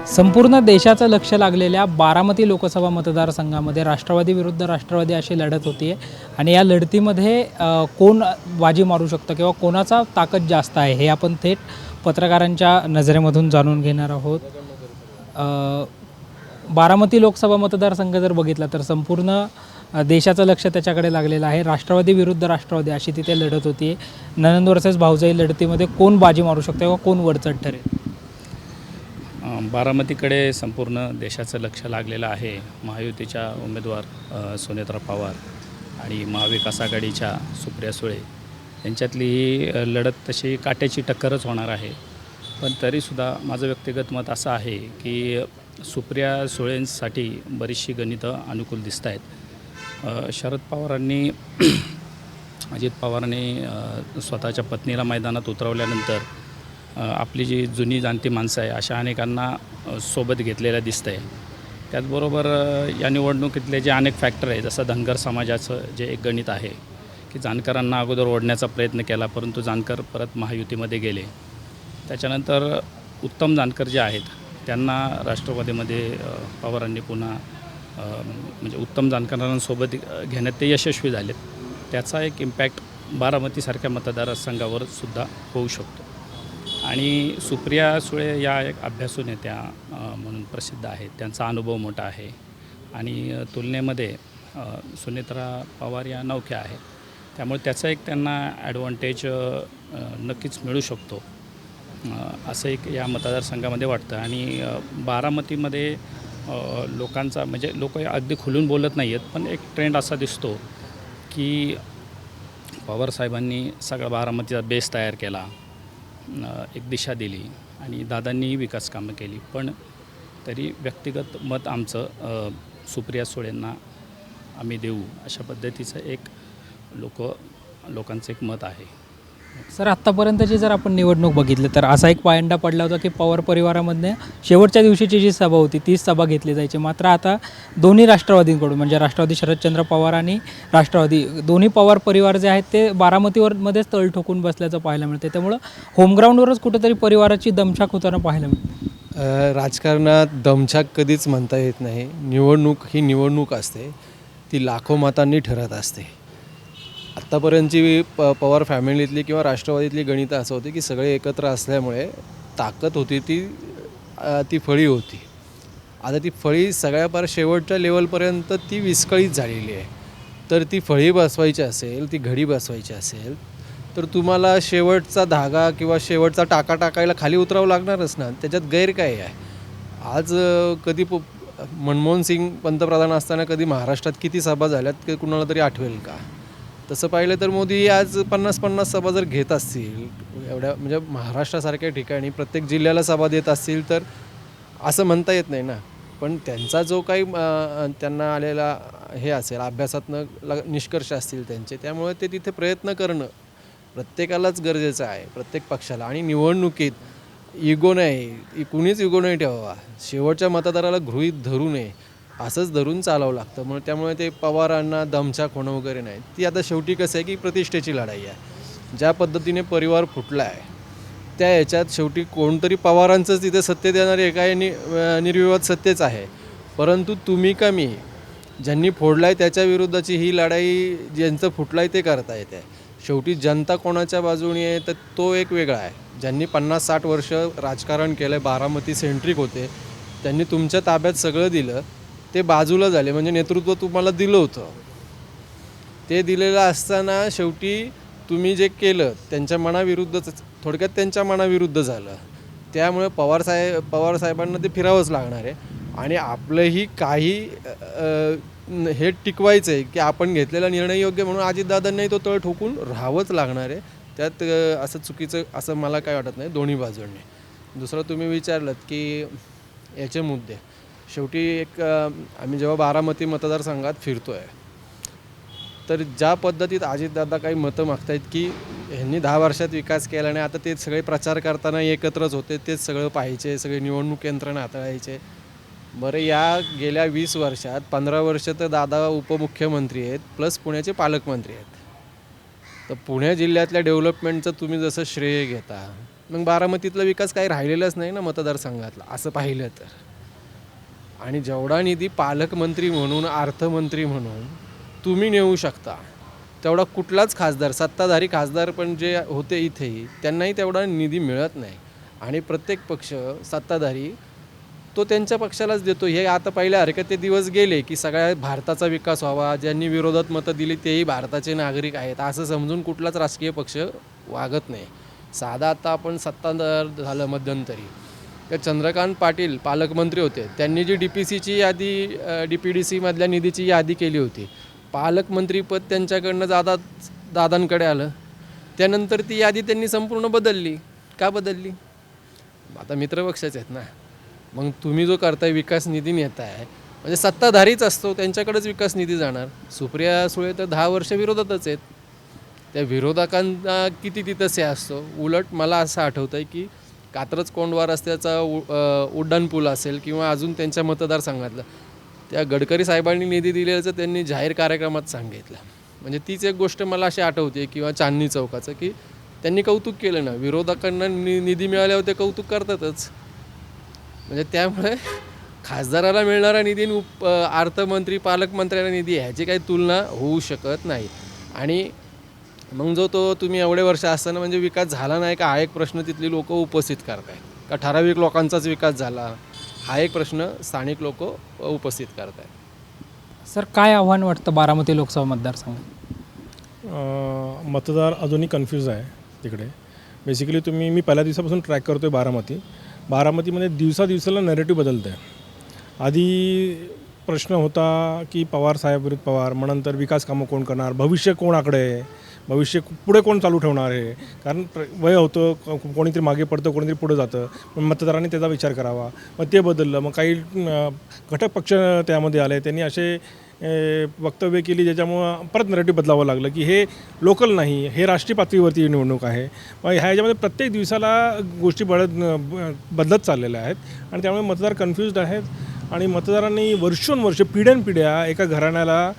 संपूर्ण देशाचं लक्ष लागलेल्या बारामती लोकसभा मतदारसंघामध्ये राष्ट्रवादी विरुद्ध राष्ट्रवादी अशी लढत होती आहे आणि या लढतीमध्ये कोण बाजी मारू शकतं किंवा कोणाचा ताकद जास्त आहे हे आपण थेट पत्रकारांच्या नजरेमधून जाणून घेणार आहोत. बारामती लोकसभा मतदारसंघ जर बघितला तर संपूर्ण देशाचं लक्ष त्याच्याकडे लागलेलं आहे. राष्ट्रवादी विरुद्ध राष्ट्रवादी अशी तिथे लढत होती आहे. नणंद वर्सेस भाऊजाई लढतीमध्ये कोण बाजी मारू शकतं किंवा कोण वरचढ ठरेल? बारामतीकडे संपूर्ण देशाचं लक्ष लागलेलं आहे. महायुतीच्या उमेदवार सुनेत्रा पवार आणि महाविकास आघाडीच्या सुप्रिया सुळे यांच्यातली ही लढत तशी काट्याची टक्करच होणार आहे. पण तरीसुद्धा माझं व्यक्तिगत मत असं आहे की सुप्रिया सुळेंसाठी बरीचशी गणितं अनुकूल दिसत आहेत. शरद पवारांनी अजित पवारांनी स्वतःच्या पत्नीला मैदानात उतरवल्यानंतर आपली जी जुनी जाणती माणसं आहे अशा अनेकांना सोबत घेतलेलं दिसतं आहे. त्याचबरोबर या निवडणुकीतले जे अनेक फॅक्टर आहे, जसं धनगर समाजाचं जे एक गणित आहे की जानकरांना अगोदर ओढण्याचा प्रयत्न केला, परंतु जानकर परत महायुतीमध्ये गेले. त्याच्यानंतर उत्तम जानकर जे आहेत त्यांना राष्ट्रवादीमध्ये पवारांनी पुन्हा म्हणजे उत्तम जानकरांसोबत घेण्यात ते यशस्वी झालेत. त्याचा एक इम्पॅक्ट बारामतीसारख्या मतदारसंघावर सुद्धा होऊ शकतो. आणि सुप्रिया सुळे या एक अभ्यासू नेत्या म्हणून प्रसिद्ध आहेत. त्यांचा अनुभव मोठा आहे आणि तुलनेमध्ये सुनेत्रा पवार या नवख्या आहेत. त्यामुळे त्याचा एक त्यांना ॲडव्हान्टेज नक्कीच मिळू शकतो असं एक या मतदारसंघामध्ये वाटतं. आणि बारामतीमध्ये लोकांचा म्हणजे लोक अगदी खुलून बोलत नाही आहेत, पण एक ट्रेंड असा दिसतो की पवारसाहेबांनी सगळा बारामतीचा बेस तयार केला, एक दिशा दिली आणि दादांनीही विकास कामं केली. पण तरी व्यक्तिगत मत आमचं सुप्रिया सुळेंना आम्ही देऊ अशा पद्धतीचं एक लोकांचं एक मत आहे. सर, आत्तापर्यंतची जर आपण निवडणूक बघितली तर असा एक पायंडा पडला होता की पवार परिवारामधनं शेवटच्या दिवशीची जी सभा होती तीच सभा घेतली जायची. मात्र आता दोन्ही राष्ट्रवादींकडून म्हणजे राष्ट्रवादी शरदचंद्र पवार आणि राष्ट्रवादी दोन्ही पवार परिवार जे आहेत ते बारामतीवरमध्येच तळ ठोकून बसल्याचं पाहायला मिळतं. त्यामुळं होमग्राऊंडवरच कुठेतरी परिवाराची दमछाक होताना पाहायला मिळते. राजकारणात दमछाक कधीच म्हणता येत नाही. निवडणूक ही निवडणूक असते, ती लाखो मतांनी ठरत असते. आत्तापर्यंतची पवार फॅमिलीतली किंवा राष्ट्रवादीतली गणितं असं होती की सगळे एकत्र असल्यामुळे ताकद होती ती फळी होती. आता ती फळी सगळ्या पार शेवटच्या लेवलपर्यंत ती विस्कळीत झालेली आहे. तर ती फळी बसवायची असेल, ती घडी बसवायची असेल तर तुम्हाला शेवटचा धागा किंवा शेवटचा टाका टाकायला खाली उतरावं लागणारच ना. त्याच्यात गैर काय आहे? आज कधी मनमोहन सिंग पंतप्रधान असताना कधी महाराष्ट्रात किती सभा झाल्यात की कुणाला तरी आठवेल का? तसं पाहिलं तर मोदी आज 50-50 सभा जर घेत असतील एवढ्या म्हणजे महाराष्ट्रासारख्या ठिकाणी प्रत्येक जिल्ह्याला सभा देत असतील तर असं म्हणता येत नाही ना. पण त्यांचा जो काही त्यांना आलेला हे असेल अभ्यासातनं निष्कर्ष असतील त्यांचे, त्यामुळे ते तिथे प्रयत्न करणं प्रत्येकालाच गरजेचं आहे, प्रत्येक पक्षाला. आणि निवडणुकीत इगो नाही, कुणीच इगो नाही ठेवावा. शेवटच्या मतदाराला गृहीत धरू नये, असंच धरून चालावं लागतं. मग त्यामुळे ते पवारांना दमछाक होणं वगैरे नाही. ती आता शेवटी कसं आहे की प्रतिष्ठेची लढाई आहे. ज्या पद्धतीने परिवार फुटला आहे त्या ह्याच्यात शेवटी कोणतरी पवारांचंच तिथे सत्तेत येणारे एका निर्विवाद सत्तेच आहे. परंतु तुम्ही का मी ज्यांनी फोडला आहे त्याच्या विरुद्धची ही लढाई ज्यांचं फुटलं आहे ते करता येते. शेवटी जनता कोणाच्या बाजूने आहे तर तो एक वेगळा आहे. ज्यांनी 50-60 वर्ष राजकारण केलं आहे, बारामती सेंट्रिक होते, त्यांनी तुमच्या ताब्यात सगळं दिलं, ते बाजूला झाले. म्हणजे नेतृत्व तुम्हाला दिलं होतं, ते दिलेलं असताना शेवटी तुम्ही जे केलं त्यांच्या मनाविरुद्धच, थोडक्यात त्यांच्या मनाविरुद्ध झालं. त्यामुळे पवारसाहेबांना ते फिरावंच लागणार आहे. आणि आपलंही काही हे टिकवायचं आहे की आपण घेतलेला निर्णय योग्य म्हणून अजितदादांनाही तो तळ ठोकून राहावंच लागणार आहे. त्यात असं चुकीचं असं मला काय वाटत नाही दोन्ही बाजूंनी. दुसरं तुम्ही विचारलं की याचे मुद्दे, शेवटी एक आम्ही जेव्हा बारामती मतदारसंघात फिरतो आहे तर ज्या पद्धतीत अजितदादा काही मतं मागतायत की ह्यांनी 10 वर्षात विकास केला नाही, आता ते सगळे प्रचार करताना एकत्रच होते, तेच सगळं पाहायचे, सगळे निवडणूक यंत्रणा हाताळायचे. बरं, या गेल्या 20 वर्षात 15 वर्ष तर दादा उपमुख्यमंत्री आहेत प्लस पुण्याचे पालकमंत्री आहेत. तर पुणे जिल्ह्यातल्या डेव्हलपमेंटचं तुम्ही जसं श्रेय घेता मग बारामतीतला विकास काही राहिलेलाच नाही ना मतदारसंघातला, असं पाहिलं तर. आणि जेवढा निधी पालकमंत्री म्हणून, अर्थमंत्री म्हणून तुम्ही नेऊ शकता, तेवढा कुठलाच खासदार, सत्ताधारी खासदार पण जे होते इथेही, त्यांनाही तेवढा निधी मिळत नाही. आणि प्रत्येक पक्ष सत्ताधारी तो त्यांच्या पक्षालाच देतो. हे आता पहिल्यासारखे ते दिवस गेले की सगळ्या भारताचा विकास व्हावा, ज्यांनी विरोधात मतं दिली तेही भारताचे नागरिक आहेत असं समजून कुठलाच राजकीय पक्ष वागत नाही. साधा आता आपण सत्ताधार झालं मध्यंतरी, तर चंद्रकांत पाटील पालकमंत्री होते, त्यांनी जी DPCची यादी, DPDC मधल्या निधीची यादी केली होती, पालकमंत्रीपद त्यांच्याकडनं दादांकडे आलं. त्यानंतर ती यादी त्यांनी संपूर्ण बदलली. का बदलली? आता मित्रपक्षाचे आहेत ना. मग तुम्ही जो करताय विकास निधी नेताय, म्हणजे सत्ताधारीच असतो त्यांच्याकडेच विकास निधी जाणार. सुप्रिया सुळे तर 10 वर्ष विरोधातच आहेत. त्या विरोधकांना किती तिथं से असतो. उलट मला असं आठवतं आहे की कात्रज कोंढवा रस्त्याचा उड्डाणपूल असेल किंवा अजून त्यांच्या मतदारसंघातलं, त्या गडकरी साहेबांनी निधी दिलेल्याचं त्यांनी जाहीर कार्यक्रमात सांगितलं. म्हणजे तीच एक गोष्ट मला अशी आठवते. किंवा चांदणी चौकाचं, की त्यांनी कौतुक केलं ना, विरोधकांना निधी मिळाल्यावर ते कौतुक करतातच. म्हणजे त्यामुळे खासदाराला मिळणारा निधी आणि अर्थमंत्री पालकमंत्र्याला निधी ह्याची काही तुलना होऊ शकत नाही. आणि मग जो तो तुम्ही एवढे वर्ष असताना म्हणजे विकास झाला नाही का, हा एक प्रश्न तिथली लोक उपस्थित करतायत. का ठराविक लोकांचाच विकास झाला, हा एक प्रश्न स्थानिक लोक उपस्थित करतायत. सर, काय आव्हान वाटतं बारामती लोकसभा मतदारसंघात? मतदार अजूनही कन्फ्यूज आहे तिकडे. बेसिकली मी पहिल्या दिवसापासून ट्रॅक करतो आहे बारामतीमध्ये दिवसाला नॅरेटिव्ह बदलतं आहे. आधी प्रश्न होता की पवार साहेब विरुद्ध पवार, मग नंतर विकास कामं कोण करणार, भविष्य कोणाकडे आहे, भविष्य पुढे कोण चालू ठेवणार आहे. कारण वय होतं, कोणीतरी मागे पडतं, कोणीतरी पुढे जातं. मग मतदारांनी त्याचा विचार करावा. मग ते बदललं. मग काही घटक पक्ष त्यामध्ये आले, त्यांनी असे वक्तव्य केली ज्याच्यामुळं परत नरेटिव्ह बदलावं लागलं की हे लोकल नाही, हे राष्ट्रीय पातळीवरती निवडणूक आहे. मग ह्याच्यामध्ये प्रत्येक दिवसाला गोष्टी बदलत चाललेल्या आहेत आणि त्यामुळे मतदार कन्फ्युज्ड आहेत. आणि मतदारांनी वर्षोनवर्ष पिढ्यानपिढ्या एका घराण्याला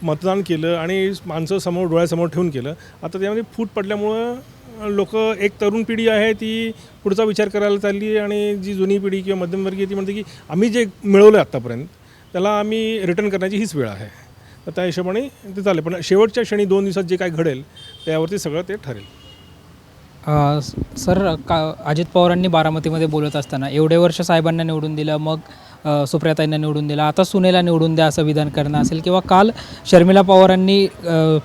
मतदान केलं आणि माणसं समोर डोळ्यासमोर ठेवून केलं. आता त्यामध्ये फूट पडल्यामुळं लोक, एक तरुण पिढी आहे ती पुढचा विचार करायला चालली आहे आणि जी जुनी पिढी किंवा मध्यमवर्गीय ती म्हणते की आम्ही जे मिळवलं आहे आत्तापर्यंत त्याला आम्ही रिटर्न करण्याची हीच वेळ आहे. तर त्या हिशोबाने ते चालेल. पण शेवटच्या क्षणी 2 दिवसात जे काय घडेल त्यावरती सगळं ते ठरेल. सर, अजित पवारांनी बारामतीमध्ये बोलत असताना एवढे वर्ष साहेबांना निवडून दिलं, मग सुप्रियाताईंना निवडून दिलं, आता सुनेला निवडून द्या असं विधान करणं असेल, किंवा काल शर्मिला पवारांनी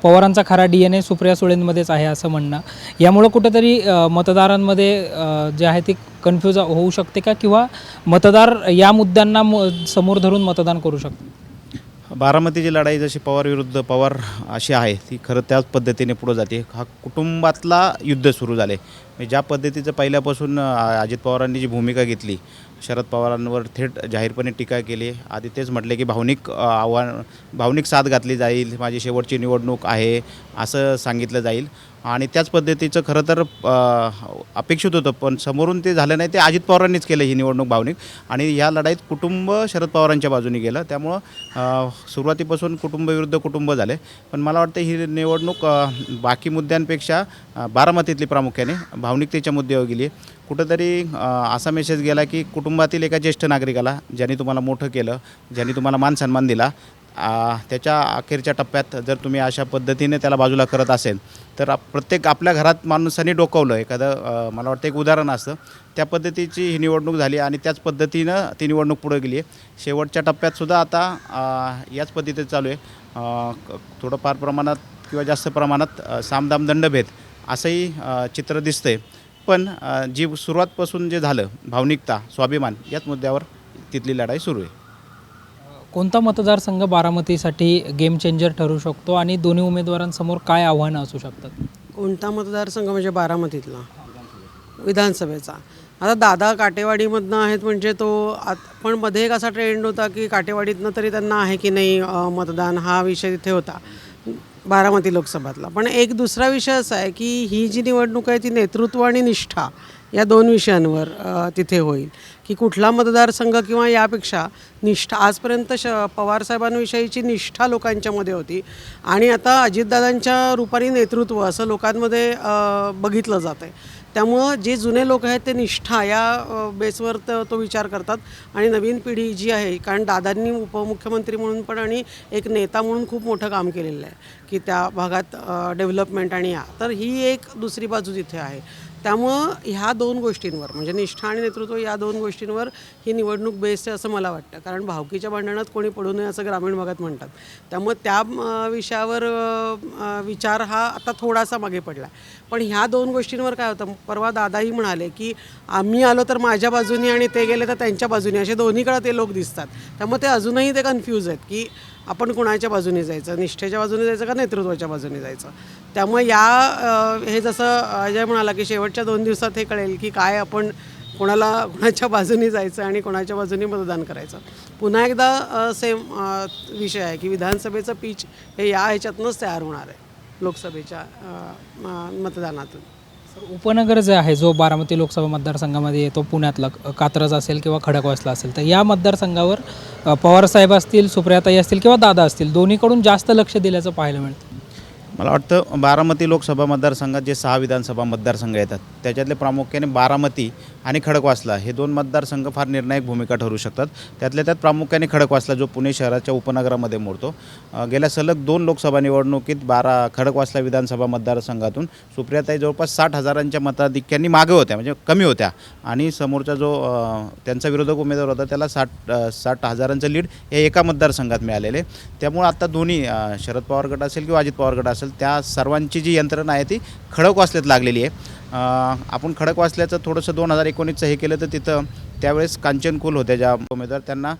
पवारांचा खरा DNA सुप्रिया सुळेंमध्येच आहे असं म्हणणं, यामुळं कुठंतरी मतदारांमध्ये जे आहे ती कन्फ्यूज होऊ शकते का, किंवा मतदार या मुद्द्यांना समोर धरून मतदान करू शकतो? बारामतीची लढाई जशी पवार विरुद्ध पवार अशी आहे ती खरं त्याच पद्धतीने पुढं जाते. हा कुटुंबातला युद्ध सुरू झाले. म्हणजे ज्या पद्धतीचं पहिल्यापासून अजित पवारांनी जी भूमिका घेतली, शरद पवारांवर थेट जाहीरपणे टीका केली. आधी तेच म्हटले की भावनिक साथ घातली जाईल, माझी शेवटची निवडणूक आहे असं सांगितलं जाईल. आणि त्याच पद्धतीचं खरं तर अपेक्षित होतं, पण समोरून ते झालं नाही. ते अजित पवारांनीच केलं ही निवडणूक भावनिक. आणि या लढाईत कुटुंब शरद पवारांच्या बाजूने गेलं. त्यामुळं सुरुवातीपासून कुटुंब विरुद्ध कुटुंब झाले. पण मला वाटतं ही निवडणूक बाकी मुद्द्यांपेक्षा बारामतीतली प्रामुख्याने भावनिकतेच्या मुद्द्यावर गेली. कुठंतरी असा मेसेज गेला की कुटुंबातील एका ज्येष्ठ नागरिकाला, ज्यांनी तुम्हाला मोठं केलं, ज्यांनी तुम्हाला मान सन्मान दिला, त्याच्या अखेरच्या टप्प्यात जर तुम्ही अशा पद्धतीने त्याला बाजूला करत असेल तर प्रत्येक आपल्या घरात माणसाने डोकावलं एखादं, मला वाटतं एक उदाहरण असतं, त्या पद्धतीची ही निवडणूक झाली आणि त्याच पद्धतीनं ती निवडणूक पुढे गेली आहे. शेवटच्या टप्प्यातसुद्धा आता याच पद्धतीत चालू आहे. थोडंफार प्रमाणात किंवा जास्त प्रमाणात सामदाम दंडभेद असंही चित्र दिसतं आहे. पण जी सुरुवातपासून जे झालं, भावनिकता, स्वाभिमान, याच मुद्द्यावर तिथली लढाई सुरू आहे. कोणता मतदारसंघ बारामतीसाठी गेम चेंजर ठरू शकतो आणि दोन्ही उमेदवारांसमोर काय आव्हानं असू शकतात? कोणता मतदारसंघ म्हणजे बारामतीतला? विधानसभेचा. आता दादा काटेवाडीमधनं आहेत, म्हणजे तो पण मध्ये एक असा ट्रेंड होता की काटेवाडीतनं तरी त्यांना आहे की नाही मतदान, हा विषय तिथे होता बारामती लोकसभातला. पण एक दुसरा विषय असा आहे की ही जी निवडणूक आहे ती नेतृत्व आणि निष्ठा या दोन विषयांवर तिथे होईल की कुठला मतदारसंघ किंवा यापेक्षा निष्ठा आजपर्यंत पवारसाहेबांविषयीची निष्ठा लोकांच्यामध्ये होती आणि आता अजितदादांच्या रूपाने नेतृत्व असं लोकांमध्ये बघितलं जातं आहे. त्यामुळं जे जुने लोक आहेत ते निष्ठा या बेसवर तो विचार करतात आणि नवीन पिढी जी आहे, कारण दादांनी उपमुख्यमंत्री म्हणून पण आणि एक नेता म्हणून खूप मोठं काम केलेलं आहे की त्या भागात डेव्हलपमेंट आणि तर ही एक दुसरी बाजू तिथे आहे. त्यामुळं ह्या दोन गोष्टींवर म्हणजे निष्ठा आणि नेतृत्व या दोन गोष्टींवर ही निवडणूक बेस्ट आहे असं मला वाटतं. कारण भावकीच्या भांडणात कोणी पडू नये असं ग्रामीण भागात म्हणतात. त्यामुळे त्या विषयावर विचार हा आता थोडासा मागे पडला. पण ह्या दोन गोष्टींवर काय होतं, परवा दादाही म्हणाले की आम्ही आलो तर माझ्या बाजूनी आणि ते गेले तर त्यांच्या बाजूनी, असे दोन्हीकडे ते लोक दिसतात. त्यामुळे ते अजूनही ते कन्फ्यूज आहेत की आपण कुणाच्या बाजूने जायचं, निष्ठेच्या बाजूने जायचं का नेतृत्वाच्या बाजूने जायचं. त्यामुळे हे जसं अजय म्हणाला की शेवटच्या 2 दिवसात हे कळेल की काय आपण कोणाच्या बाजूने जायचं आणि कोणाच्या बाजूने मतदान करायचं. पुन्हा एकदा सेम विषय आहे की विधानसभेचं पीच हे ह्याच्यातूनच तयार होणार आहे लोकसभेच्या मतदानातून. उपनगर जे आहे जो बारामती लोकसभा मतदारसंघामध्ये येतो, पुण्यातला कात्रज असेल किंवा खडकवासला असेल, तर या मतदारसंघावर पवारसाहेब असतील, सुप्रियाताई असतील किंवा दादा असतील, दोन्हीकडून जास्त लक्ष दिल्याचं पाहायला मिळतं. मला वाटतं बारामती लोकसभा मतदारसंघात जे 6 विधानसभा मतदारसंघ येतात त्याच्यातले प्रामुख्याने बारामती आणि खडकवासला हे 2 मतदारसंघ फार निर्णायक भूमिका ठरू शकतात. त्यातल्या त्यात प्रामुख्याने खडकवासला जो पुणे शहराच्या उपनगरामध्ये मोडतो. गेल्या सलग 2 लोकसभा निवडणुकीत खडकवासला विधानसभा मतदारसंघातून सुप्रियाताई जवळपास 60,000च्या मताधिक्यांनी मागे होत्या, म्हणजे कमी होत्या, आणि समोरचा जो त्यांचा विरोधक उमेदवार होता त्याला 60,000चं लीड हे एका मतदारसंघात मिळालेले. त्यामुळे आता दोन्ही शरद पवार गट असेल किंवा अजित पवार गट असेल त्या सर्वांची जी यंत्रणा आहे ती खडकवासल्यात लागलेली आहे. आपण खडकवासल्याचं थोडंसं 2019चं हे केलं तर तिथं त्यावेळेस कांचन कुल होत्या ज्या उमेदवार, त्यांना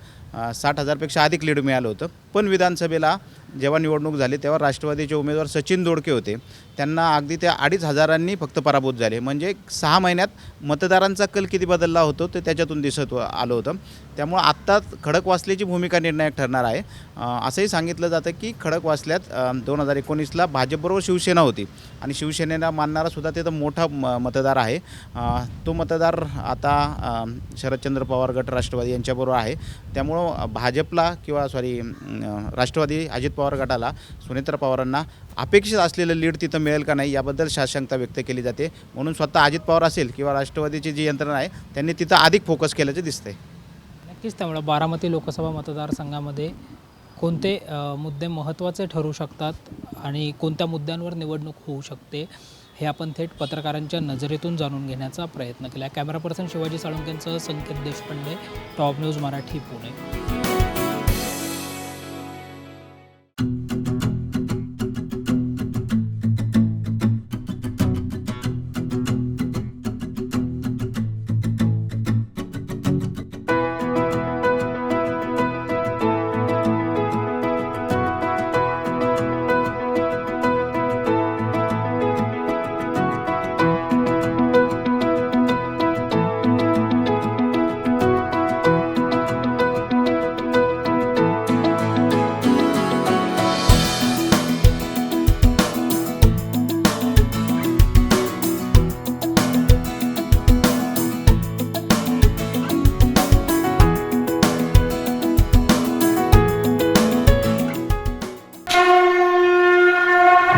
60,000पेक्षा अधिक लीड मिळालं होतं. पण विधानसभेला जेव्हा निवडणूक झाली तेव्हा राष्ट्रवादीचे उमेदवार सचिन दोडके होते, त्यांना अगदी त्या 2,500 फक्त पराभूत झाले. म्हणजे 6 महिन्यात मतदारांचा कल किती बदलला होतो ते त्याच्यातून दिसत आलं होतं. त्यामुळं आत्ता खडकवासल्याची भूमिका निर्णायक ठरणार आहे. असंही सांगितलं जातं की खडकवासल्यात 2019ला भाजपबरोबर शिवसेना होती आणि शिवसेनेला मानणारासुद्धा तिथं मोठा मतदार आहे. तो मतदार आता शरदचंद्र पवार गट राष्ट्रवादी यांच्याबरोबर आहे. त्यामुळं भाजपला किंवा राष्ट्रवादी अजित पवार गटाला सुनेत्रा पवारांना अपेक्षित असलेलं लीड तिथं मिळेल का नाही याबद्दल साशंकता व्यक्त केली जाते. म्हणून स्वतः अजित पवार असेल किंवा राष्ट्रवादीची जी यंत्रणा आहे त्यांनी तिथं अधिक फोकस केल्याचं दिसतंय. नक्कीच. त्यामुळे बारामती लोकसभा मतदारसंघामध्ये कोणते मुद्दे महत्त्वाचे ठरू शकतात आणि कोणत्या मुद्द्यांवर निवडणूक होऊ शकते हे आपण थेट पत्रकारांच्या नजरेतून जाणून घेण्याचा प्रयत्न केला. कॅमेरा पर्सन शिवाजी साळुंकेंसह संकेत देशपांडे, टॉप न्यूज मराठी, पुणे.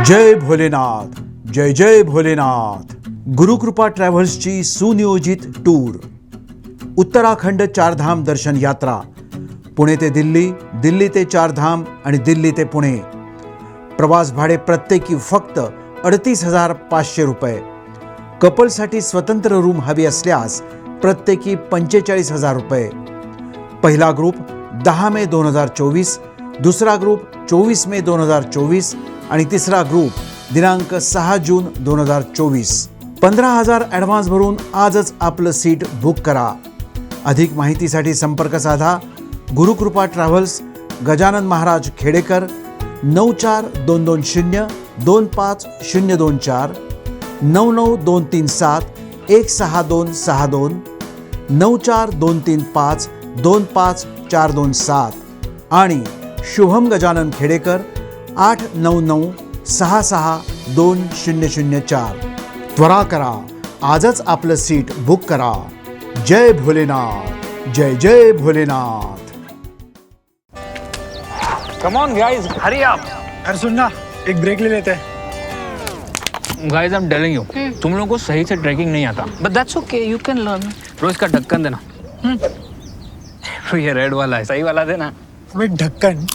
जय भोलेनाथ, जय जय भोलेनाथ. गुरुकृपा ट्रॅव्हल्सची सुनियोजित टूर, उत्तराखंड चारधाम दर्शन यात्रा, पुणे ते दिल्ली, दिल्ली ते चारधाम आणि दिल्ली ते पुणे. प्रवास भाडे प्रत्येकी फक्त 38,500 रुपये. कपलसाठी स्वतंत्र रूम हवी असल्यास प्रत्येकी 45,000 रुपये. पहिला ग्रुप 10 मे 2024, दुसरा ग्रुप 24 मे 2024 आणि तिसरा ग्रुप दिनांक 6 जून 2024. 15,000 ॲडव्हान्स भरून आजच आपलं सीट बुक करा. अधिक माहितीसाठी संपर्क साधा. गुरुकृपा ट्रॅव्हल्स, गजानन महाराज खेडेकर, 94-220-25024, 99-237-16262, 94-235-25427 आणि शुभम गजानन खेडेकर 899-66-2004. त्वरा करा, आजच आपलं सीट बुक करा. जय भोलेनाथ, जय जय Bholenath. Come on guys, hurry up. अरे सुन ना, एक ब्रेक ले लेते हैं. Guys I am telling you, तुम लोगों को सही से ट्रैकिंग नहीं आता. But that's okay, you can learn. रोज का ढक्कन देना. ये रेड वाला है, सही वाला देना. अबे ढक्कन,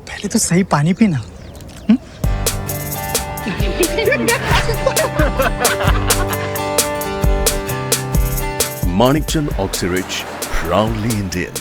पहले तो सही पानी पीना. Manikchand Oxyrich, proudly Indian.